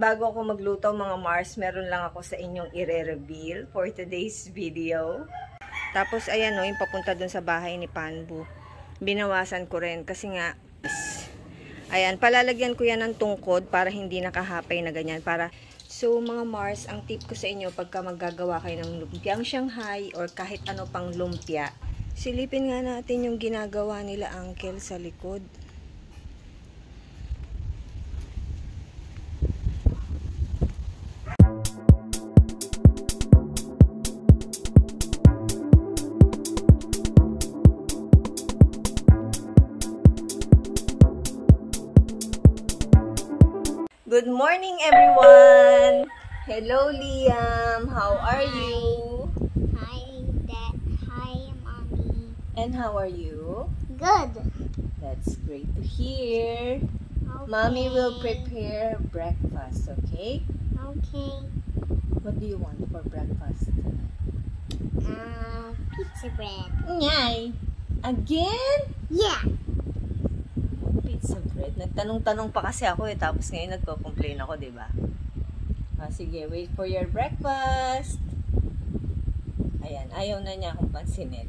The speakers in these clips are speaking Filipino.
bago ako magluto mga Mars, meron lang ako sa inyong i-reveal for today's video. Tapos ayan o, yung papunta dun sa bahay ni Panbu. Binawasan ko rin kasi nga, ayan, palalagyan ko yan ng tungkod para hindi nakahapay na ganyan. So mga Mars, ang tip ko sa inyo pagka maggagawa kayo ng lumpiang Shanghai or kahit ano pang lumpia, silipin nga natin yung ginagawa nila uncle sa likod. Good morning, everyone! Hello, Liam! How are you? Hi, Dad. Hi, Mommy. And how are you? Good. That's great to hear. Okay. Mommy will prepare breakfast, okay? Okay. What do you want for breakfast? Pizza bread. Nyay! Again? Yeah. Pizza bread. Nagtanong-tanong pa kasi ako tapos ngayon nagko-complain ako, diba? Sige, wait for your breakfast. Ayan, ayaw na niya akong pansinin.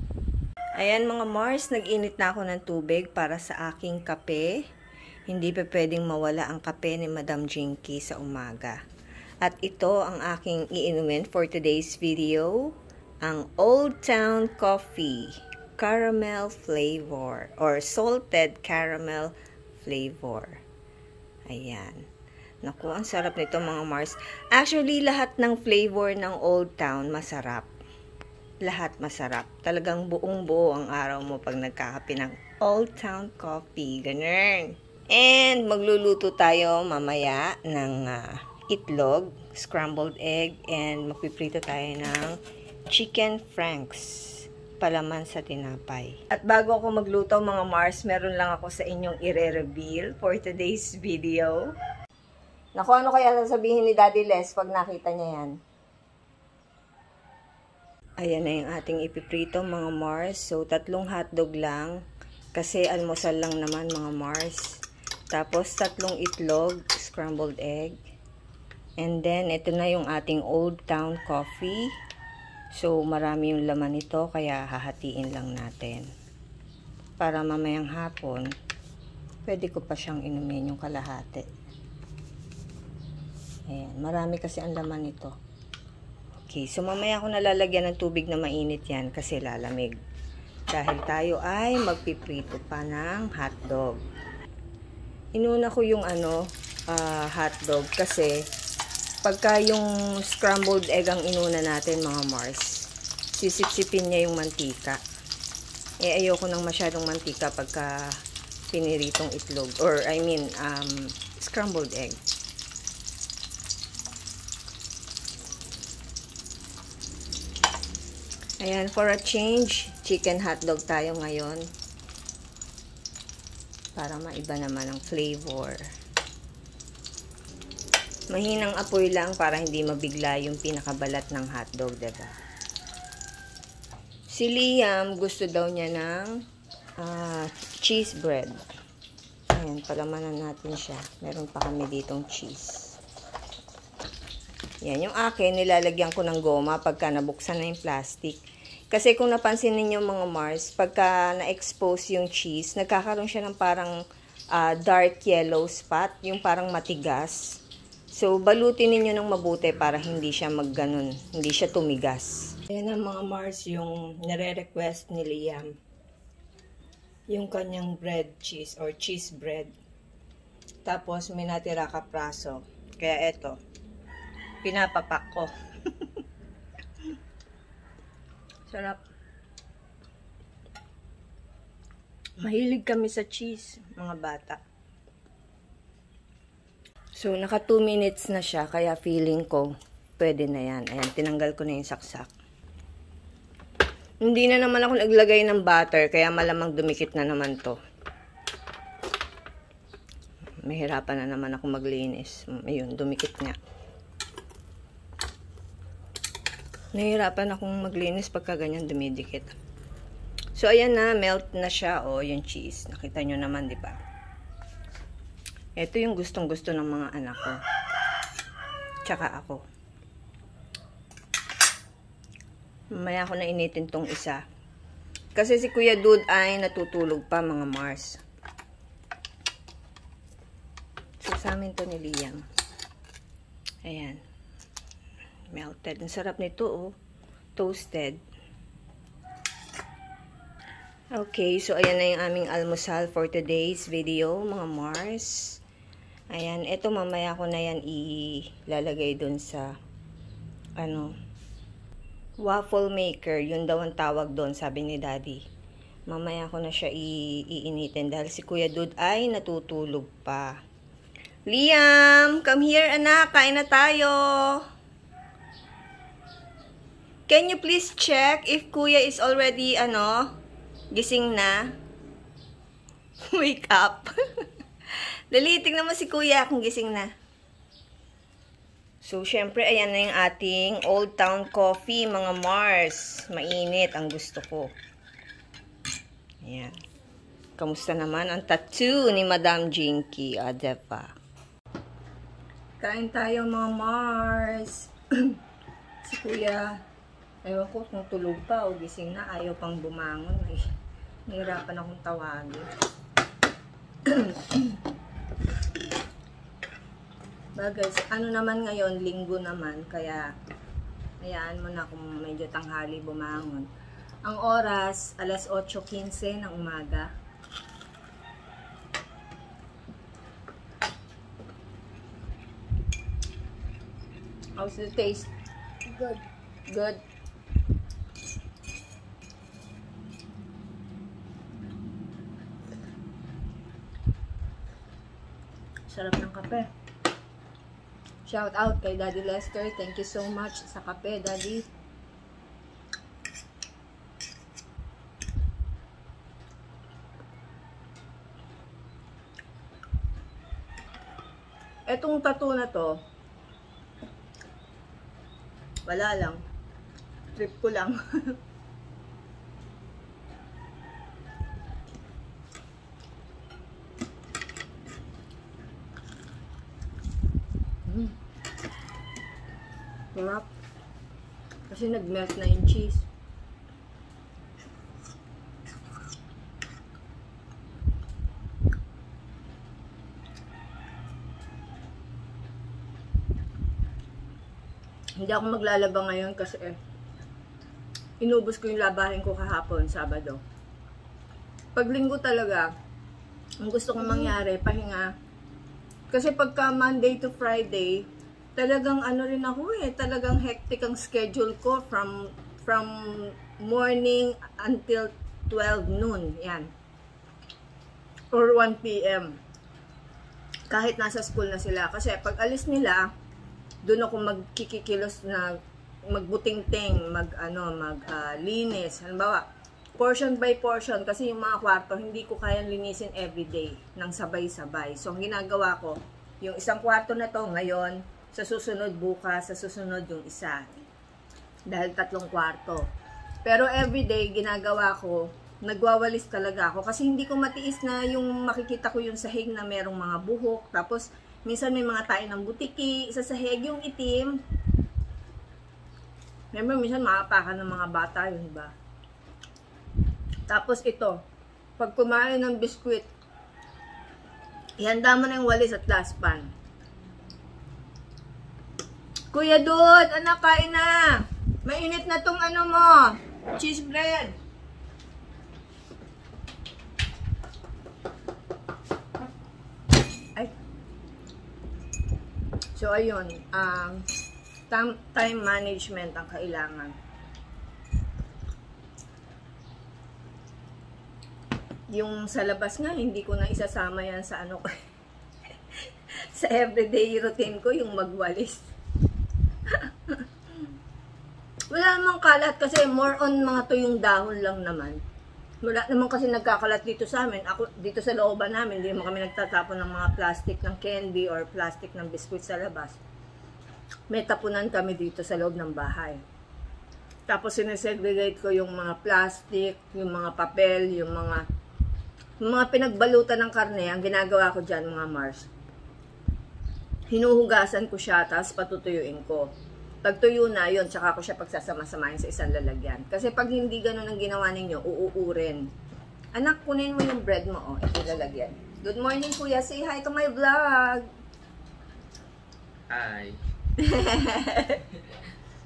Ayan mga Mars, nag-init na ako ng tubig para sa aking kape. Hindi pa pwedeng mawala ang kape ni Madam Jinky sa umaga. At ito ang aking iinumin for today's video, ang Old Town Coffee caramel flavor or salted caramel flavor. Ayan. Naku, ang sarap nito mga Mars. Actually, lahat ng flavor ng Old Town masarap. Lahat masarap. Talagang buong-buo ang araw mo pag nagkakape ng Old Town Coffee. Ganun. And magluluto tayo mamaya ng itlog, scrambled egg, and magpiprito tayo ng chicken franks. Palaman sa tinapay. At bago ako magluto mga Mars, meron lang ako sa inyong i-reveal for today's video. Naku, ano kaya sasabihin ni Daddy Les pag nakita niya yan? Ayan na yung ating ipiprito mga Mars. So, 3 hotdog lang. Kasi almusal lang naman mga Mars. Tapos, 3 itlog, scrambled egg. And then, ito na yung ating Old Town Coffee. So, marami yung laman nito, kaya hahatiin lang natin. Para mamayang hapon, pwede ko pa siyang inumin yung kalahati. Ayan, marami kasi ang laman nito. Okay, so mamaya ako nalalagyan ng tubig na mainit yan kasi lalamig. Dahil tayo ay magpiprito pa ng hotdog. Inuna ko yung hotdog kasi pagka yung scrambled egg ang inuna natin mga Mars, sisip-sipin niya yung mantika. Ayoko ng masyadong mantika pagka piniritong itlog. Or I mean, scrambled egg. Ayan, for a change, chicken hotdog tayo ngayon. Para maiba naman ang flavor. Mahinang apoy lang para hindi mabigla yung pinakabalat ng hotdog, diba? Si Liam, gusto daw niya ng cheese bread. Ayan, palamanan natin siya. Meron pa kami ditong cheese. Yan, yung akin, nilalagyan ko ng goma pagka nabuksan na yung plastic. Kasi kung napansin ninyo mga Mars, pagka na-expose yung cheese, nagkakaroon siya ng parang dark yellow spot, yung parang matigas. So, balutin ninyo ng mabuti para hindi siya magganon, hindi siya tumigas. Ayan ang mga Mars, yung nare-request ni Liam. Yung kanyang bread cheese or cheese bread. Tapos, may natira ka praso. Kaya eto, pinapapak ko. Sarap. Mahilig kami sa cheese, mga bata. So, naka 2 minutes na siya, kaya feeling ko, pwede na yan. Ayan, tinanggal ko na yung saksak. Hindi na naman ako naglagay ng butter, kaya malamang dumikit na naman to. Mahirapan na naman ako maglinis. Ayun, dumikit nga. Nahihirapan akong maglinis pagka ganyan dumidikit. So, ayan na, melt na siya, yung cheese. Nakita nyo naman, di ba? Ito yung gustong-gusto ng mga anak ko. Tsaka ako. Mamaya ako na initin tong isa. Kasi si Kuya Dude ay natutulog pa, mga Mars. So, sa amin to ni Liam. Ayan. Melted. Ang sarap nito, oh. Toasted. Okay, so ayan na yung aming almusal for today's video, mga Mars. Ayan, eto mamaya ko na yan ilalagay dun sa, waffle maker. Yun daw ang tawag doon, sabi ni Daddy. Mamaya ko na siya iinitin dahil si Kuya Dude ay natutulog pa. Liam, come here anak, kain na tayo. Can you please check if Kuya is already, gising na? Wake up. Dali, tingnan mo si Kuya kung gising na. So, syempre, ayan na yung ating Old Town Coffee, mga Mars. Mainit ang gusto ko. Ayan. Kamusta naman ang tattoo ni Madam Jinky? Diba? Kain tayo, mga Mars. Si Kuya, ewan ko kung tulog pa o gising na. Ayaw pang bumangon. Nahirapan akong tawagin. Bagay, naman ngayon, linggo naman, kaya hayaan mo na kung medyo tanghali bumangon. Ang oras, alas 8:15 ng umaga. How's the taste? Good. Good. Sarap ng kape. Shout out kay Daddy Lester. Thank you so much sa kape, Daddy. Etong tattoo na to, wala lang. Trip ko lang. Sarap. Kasi nag-melt na yung cheese. Hindi ako maglalaba ngayon kasi inubos ko yung labahin ko kahapon, Sabado. Pag linggo talaga, ang gusto kong mangyari, pahinga. Kasi pagka Monday to Friday, talagang rin ako talagang hectic ang schedule ko from morning until 12 noon, yan. Or 1 p.m. Kahit nasa school na sila. Kasi pag alis nila, doon ako magkikikilos na magbuting-ting, linis. Halimbawa, portion by portion, kasi yung mga kwarto, hindi ko kayang linisin everyday ng sabay-sabay. So, ang ginagawa ko, yung isang kwarto na to ngayon, sa susunod bukas, sa susunod yung isa. Dahil 3 kwarto. Pero everyday, ginagawa ko, nagwawalis talaga ako. Kasi hindi ko matiis na yung makikita ko yung sahig na merong mga buhok. Tapos, minsan may mga tayo ng butiki, sa sahig yung itim. Remember, minsan makapakan ng mga bata, yun ba? Tapos ito, pag kumain ng biskwit, ihanda mo na yung walis at dustpan. Kuya Dude, anak, kain na. Mainit na tong mo, cheese bread. Ay. So, ayun. Time management ang kailangan. Yung sa labas nga, hindi ko na isasama yan sa sa everyday routine ko, yung magwalis. Wala namang kalat kasi more on mga tuyong dahon lang naman. Wala naman kasi nagkakalat dito sa amin. Ako, dito sa looban namin, hindi naman kami nagtatapon ng mga plastic ng candy or plastic ng biskuit sa labas. May tapunan kami dito sa loob ng bahay. Tapos sinesegregate ko yung mga plastic, yung mga papel, yung mga pinagbalutan ng karne. Ang ginagawa ko dyan, mga Mars, hinuhugasan ko siya, tapos patutuyuin ko. Pag tuyo na, yun, tsaka ko siya pagsasama-samahin sa isang lalagyan. Kasi pag hindi ganun ang ginawa ninyo, uuurin. Anak, kunin mo yung bread mo, oh, ito lalagyan. Good morning, Kuya. Say hi to my vlog. Hi.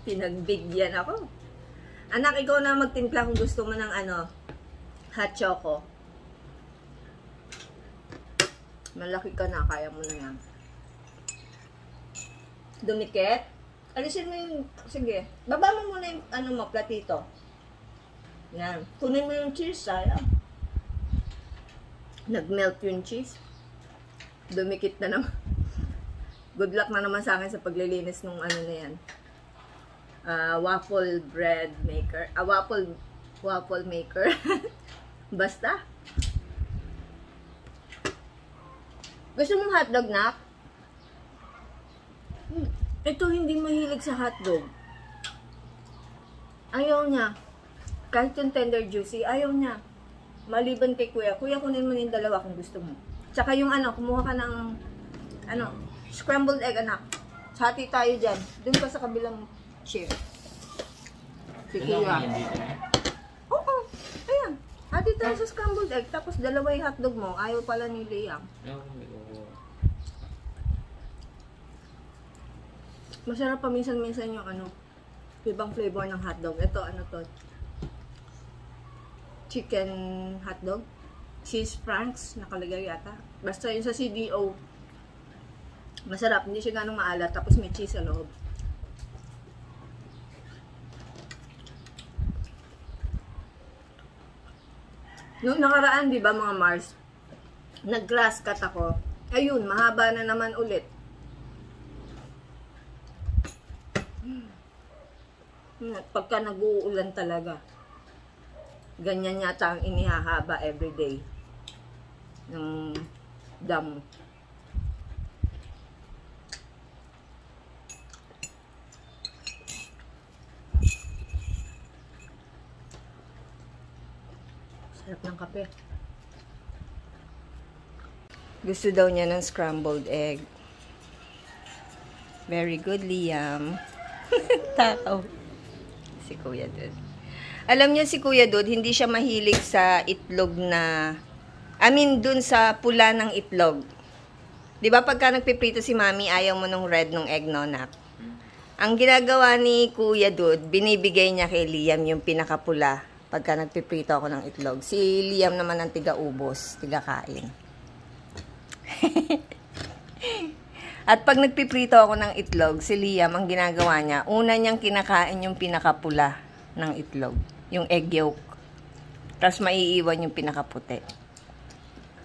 Pinagbigyan ako. Anak, ikaw na magtimpla kung gusto mo ng ano, hot choco. Malaki ka na, kaya mo na yan. Dumikit? Alisin mo yung, sige, baba mo muna yung, ano mo, platito. Yan. Kunin mo yung cheese, sayang. Nag-melt yung cheese. Dumikit na naman. Good luck na naman sa akin sa paglilinis ng ano na yan. Waffle bread maker. Waffle maker. Basta. Gusto mong hotdog, Nak? Ito hindi mahilig sa hotdog. Ayaw niya. Kahit yung tender juicy, ayaw niya. Maliban kay Kuya. Kuya, kunin mo yung dalawa kung gusto mo. Tsaka yung ano, kumuha ka ng ano, scrambled egg, anak. Hati tayo dyan. Doon ka sa kabilang chair. Si Kuya. Oo. Ayan. Hati tayo sa scrambled egg. Tapos dalawa yung hotdog mo. Ayaw pala ni Liam. Masarap pa minsan-minsan yung ano, ibang flavor ng hotdog. Ito, ano to? Chicken hotdog. Cheese franks, nakalagay yata. Basta yung sa CDO. Masarap, hindi siya ganong maalat. Tapos may cheese sa loob. Noong nakaraan, di ba mga Mars? Nag-grass cut ako. Ayun, mahaba na naman ulit. Pagka nag-uulan talaga, ganyan yata ang inihahaba everyday ng damo. Sarap ng kape. Gusto daw niya ng scrambled egg. Very good, Liam. Takaw. Si Kuya Dud. Alam niyo si Kuya Dud, hindi siya mahilig sa itlog na, dun sa pula ng itlog. Di ba pagka nagpiprito si Mami, ayaw mo nung red nung egg, no, Nak? Ang ginagawa ni Kuya Dud, binibigay niya kay Liam yung pinakapula pagka nagpiprito ako ng itlog. Si Liam naman ang tiga-ubos, tiga-kain. At pag nagpiprito ako ng itlog, si Liam, ang ginagawa niya, una niyang kinakain yung pinakapula ng itlog. Yung egg yolk. Tapos maiiwan yung pinakaputi.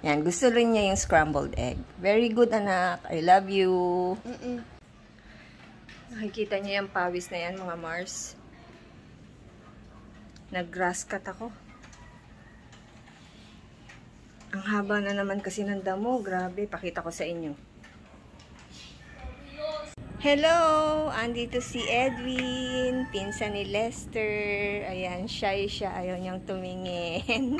Yan, gusto rin niya yung scrambled egg. Very good, anak. I love you. Nakikita niyo yung pawis na yan, mga Mars. Nag-grass cut ako. Ang haba na naman kasi ng damo. Grabe, pakita ko sa inyo. Hello! Andito si Edwin, pinsan ni Lester. Ayan, shy siya. Ayaw niyang tumingin.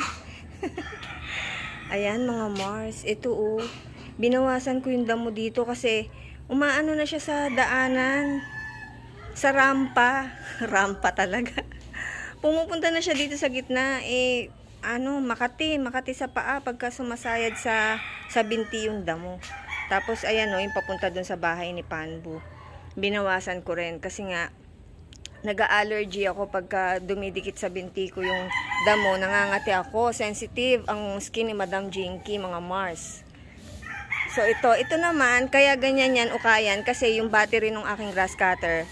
Ayan, mga Mars. Ito, oh. Binawasan ko yung damo dito kasi umaano na siya sa daanan. Sa rampa. Rampa talaga. Pumupunta na siya dito sa gitna. Makati sa paa pagka sumasayad sa binti yung damo. Tapos, ayan o, yung papunta dun sa bahay ni Panbu. Binawasan ko rin kasi nga, nag-allergy ako pagka dumidikit sa binti ko yung damo. Nangangati ako. Sensitive ang skin ni Madam Jinky, mga Mars. So, ito naman, kaya ganyan yan, ukayan, kasi yung battery ng aking grass cutter,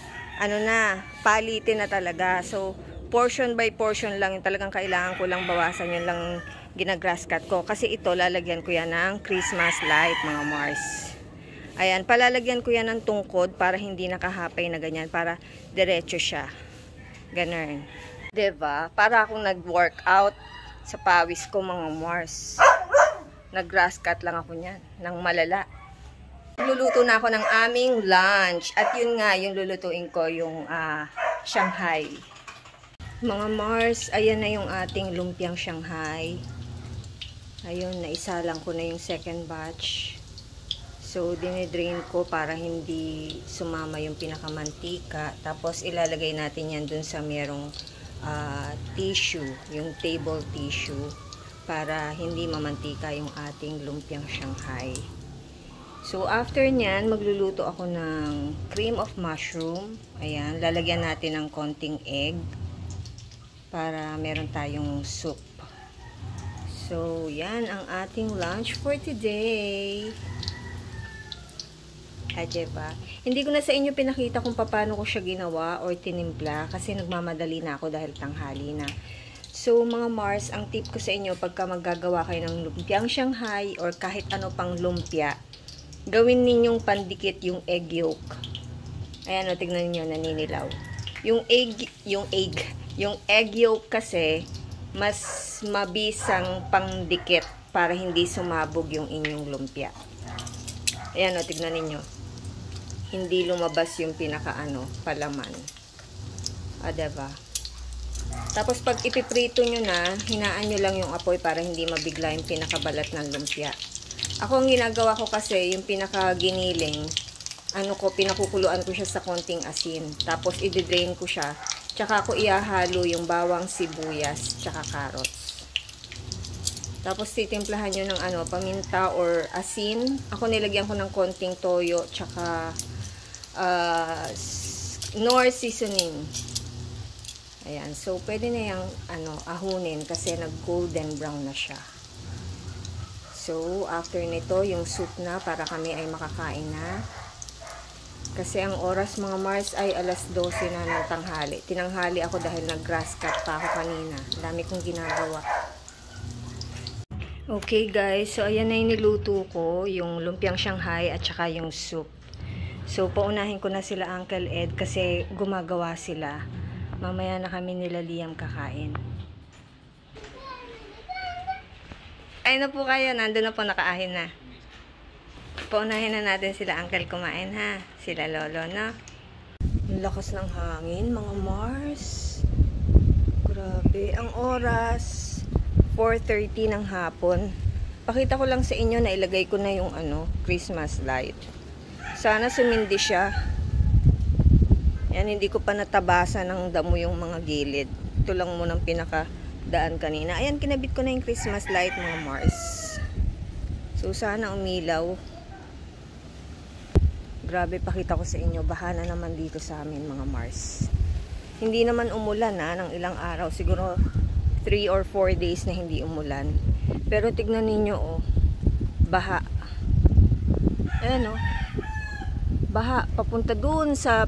palitin na talaga. So, portion by portion lang, yung talagang kailangan ko lang bawasan, yun lang ginagrass cut ko. Kasi ito, lalagyan ko yan ng Christmas light, mga Mars. Ayan, palalagyan ko yan ng tungkod para hindi nakahapay na ganyan, para diretso siya. Ganun. Diba? Para akong nag-workout sa pawis ko, mga Mars. Nag-grass cut lang ako niyan, ng malala. Luluto na ako ng aming lunch. At yun nga, yung lulutuin ko, yung Shanghai. Mga Mars, ayan na yung ating lumpiang Shanghai. Ayun, naisa lang ko na yung second batch. So, dinidrain ko para hindi sumama yung pinakamantika. Tapos, ilalagay natin yan dun sa merong tissue, yung table tissue, para hindi mamantika yung ating lumpiang Shanghai. So, after nyan, magluluto ako ng cream of mushroom. Ayan, lalagyan natin ng konting egg para meron tayong soup. So, yan ang ating lunch for today. Diba? Hindi ko na sa inyo pinakita kung paano ko siya ginawa or tinimpla kasi nagmamadali na ako dahil tanghali na. So, mga Mars, ang tip ko sa inyo pagka maggagawa kayo ng lumpiang Shanghai or kahit ano pang lumpia, gawin ninyong pandikit yung egg yolk. Ayan o, tignan niyo naninilaw. Yung egg yolk kasi, mas mabisang pangdikit para hindi sumabog yung inyong lumpia. Ayan o, tignan ninyo. Hindi lumabas yung palaman. Diba? Tapos pag ipiprito nyo na, hinaan nyo lang yung apoy para hindi mabigla yung pinakabalat ng lumpia. Ako ang ginagawa ko kasi, yung pinakaginiling, pinakukuluan ko siya sa konting asin. Tapos i-drain ko siya. Tsaka ako ihahalo yung bawang sibuyas, tsaka carrots. Tapos titimplahan nyo ng paminta or asin. Ako nilagyan ko ng konting toyo, tsaka Knorr seasoning. Ayan, so pwede na yung ahunin kasi nag-golden brown na siya. So, after nito, yung soup na para kami ay makakain na. Kasi ang oras mga Mars ay alas 12 na ng tanghali. Tinanghali ako dahil nag-grass cut pa ako kanina. Dami kong ginagawa. Okay guys, so ayan na yung niluto ko. Yung lumpiang Shanghai at saka yung soup. So, paunahin ko na sila Uncle Ed kasi gumagawa sila. Mamaya na kami nila Liam kakain. Ay na po kayo, nandun na po, nakaahin na. Paunahin na natin sila Uncle kumain ha. Sila Lolo na. Ang lakas ng hangin mga Mars. Grabe. Ang oras 4:30 ng hapon. Pakita ko lang sa inyo na ilagay ko na yung Christmas light. Sana sumindi siya. Yan, hindi ko pa natabasan ng damo yung mga gilid. Ito lang muna ang pinakadaan kanina. Ayan, kinabit ko na yung Christmas light mga Mars. So, sana umilaw. Grabe, pakita ko sa inyo. Baha na naman dito sa amin mga Mars. Hindi naman umulan ng ilang araw. Siguro 3 or 4 days na hindi umulan. Pero tignan ninyo baha. Ayan baha. Papunta dun sa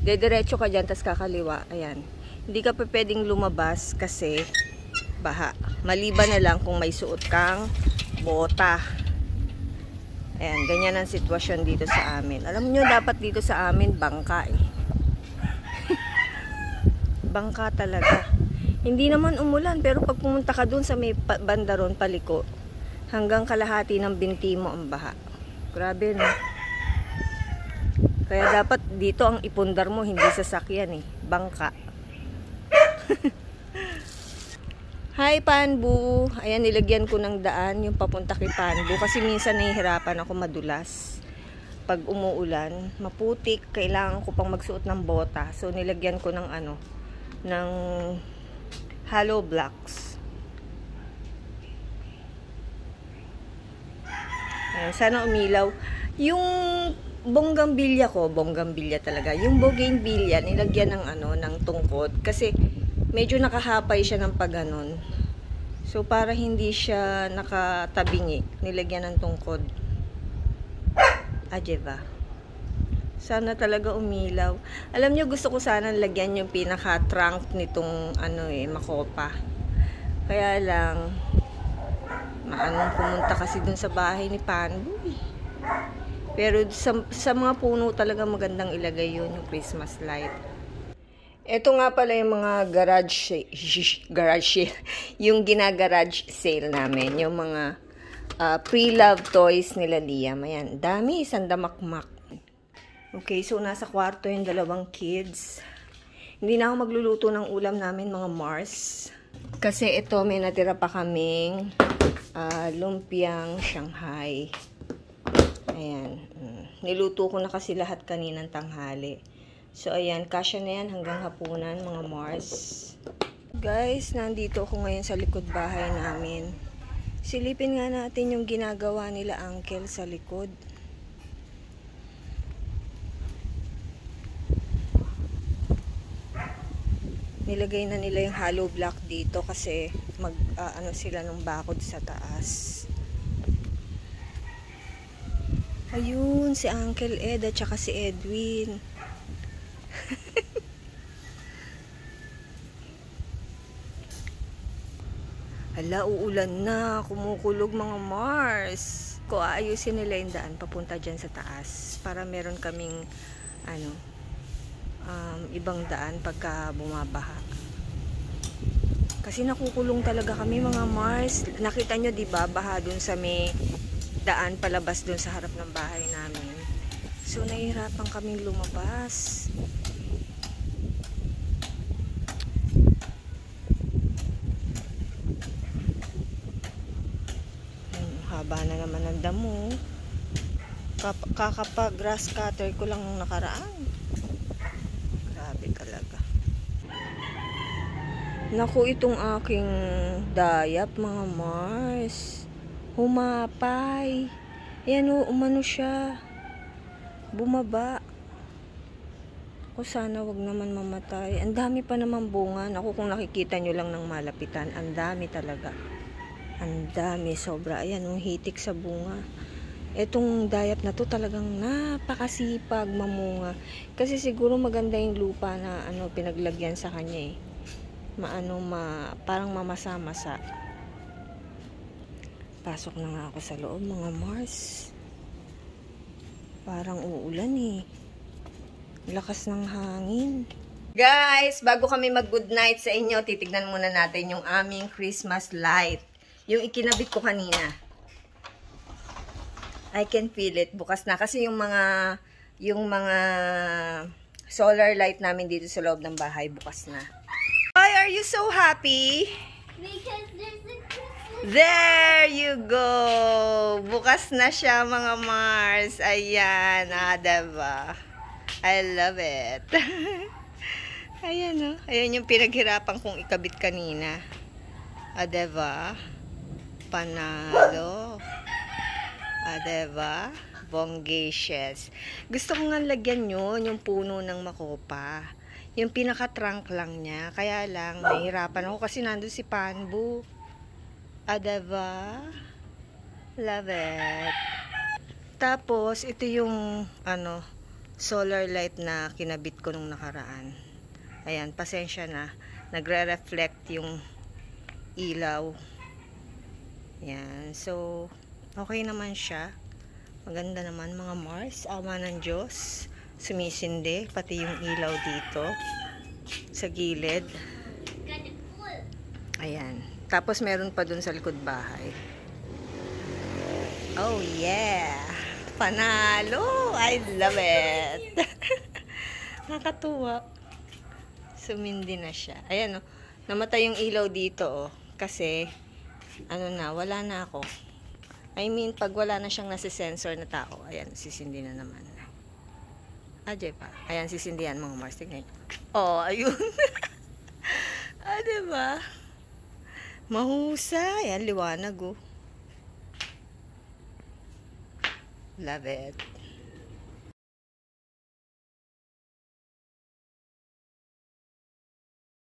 dediretso ka dyan, tas kakaliwa. Ayan. Hindi ka pa pwedeng lumabas kasi baha. Maliban na lang kung may suot kang bota. Ayan, ganyan ang sitwasyon dito sa amin. Alam nyo, dapat dito sa amin, bangka Bangka talaga. Hindi naman umulan, pero pag pumunta ka dun sa may banda ron, paliko, hanggang kalahati ng binti mo ang baha. Grabe, no? Kaya dapat dito ang ipundar mo, hindi sasakyan bangka. Hi Panbu. Ayan, nilagyan ko ng daan yung papunta kay Panbu kasi minsan nahihirapan ako madulas. Pag umuulan, maputik, kailangan ko pang magsuot ng bota. So nilagyan ko ng ng hollow blocks. Ayan, sana umilaw. Yung bonggambilya ko, bonggambilya talaga. Yung bougainvillea, nilagyan ng ng tungkod kasi medyo nakahapay siya ng pagganon. So, para hindi siya nakatabingi, nilagyan ng tungkod. Diba? Sana talaga umilaw. Alam nyo, gusto ko sana lagyan yung pinaka-trunk nitong makopa. Kaya lang, pumunta kasi dun sa bahay ni Panbu. Pero sa mga puno talaga magandang ilagay yun, yung Christmas light. Ito nga pala yung mga garage sale, yung ginagarage sale namin, yung mga pre-love toys nila Liam. Ayan, dami, sandamakmak. Okay, so nasa kwarto yung dalawang kids. Hindi na ako magluluto ng ulam namin mga Mars. Kasi ito, may natira pa kaming lumpiang Shanghai. Ayan. Niluto ko na kasi lahat kaninang tanghali. So, ayan. Kasya na yan hanggang hapunan, mga Mars. Guys, nandito ako ngayon sa likod bahay namin. Silipin nga natin yung ginagawa nila uncle sa likod. Nilagay na nila yung hollow block dito kasi ano sila ng bakod sa taas. Ayun, si Uncle Ed at saka si Edwin. Hala, uulan na. Kumukulog, mga Mars. Kung aayusin nila yung daan papunta dyan sa taas para meron kaming ibang daan pagka bumabaha. Kasi nakukulong talaga kami, mga Mars. Nakita nyo, diba, baha dun sa may daan palabas dun sa harap ng bahay namin. So, nahihirapan kaming lumabas. Haba na naman ang damo. Kakapag grass cutter ko lang nung nakaraan. Grabe talaga. Naku, itong aking dayap, mga Mars. Humapay. Ayan o, umano siya. Bumaba. O sana wag naman mamatay. Ang dami pa naman bunga. Naku, kung nakikita nyo lang ng malapitan, ang dami talaga. Ang dami, sobra. Ayan, yung hitik sa bunga. Etong dayap na to talagang napakasipag mamunga. Kasi siguro maganda yung lupa na pinaglagyan sa kanya eh. Parang mamasa-masa. Pasok na nga ako sa loob, mga Mars. Parang uulan eh. Lakas ng hangin. Guys, bago kami mag-good night sa inyo, titignan muna natin yung aming Christmas light. Yung ikinabit ko kanina. I can feel it. Bukas na. Kasi yung mga solar light namin dito sa loob ng bahay, bukas na. Why are you so happy? Because there's a Christmas. There you go! Bukas na siya, mga Mars. Ayan, diba? I love it. Ayan, oh. Ayan yung pinaghirapan kong ikabit kanina. Diba? Panalo. Diba? Bonggacious. Gusto ko nga lagyan yun, yung puno ng makopa. Yung pinaka-trunk lang niya. Kaya lang, nahihirapan ako kasi nandun si Panbu. Diba? Love it. Tapos, ito yung, solar light na kinabit ko nung nakaraan. Ayan, pasensya na. Nagre-reflect yung ilaw. Ayan, so, okay naman siya. Maganda naman, mga Mars. Awa ng Diyos. Sumisindi, pati yung ilaw dito. Sa gilid. Ayan. Tapos, meron pa dun sa likod bahay. Oh, yeah! Panalo! I love it! Nakakatuwa. Sumindi na siya. Ayan, oh. Namatay yung ilaw dito, oh. Kasi, wala na ako. I mean, pag wala na siyang nasi-sensor na tao, ayan, sisindi na naman. Diba? Ayan, sisindihan, mga Mars. Tingnan. Oh, ayun. Diba? Mahusay. Ayan, liwanag, oh. Love it.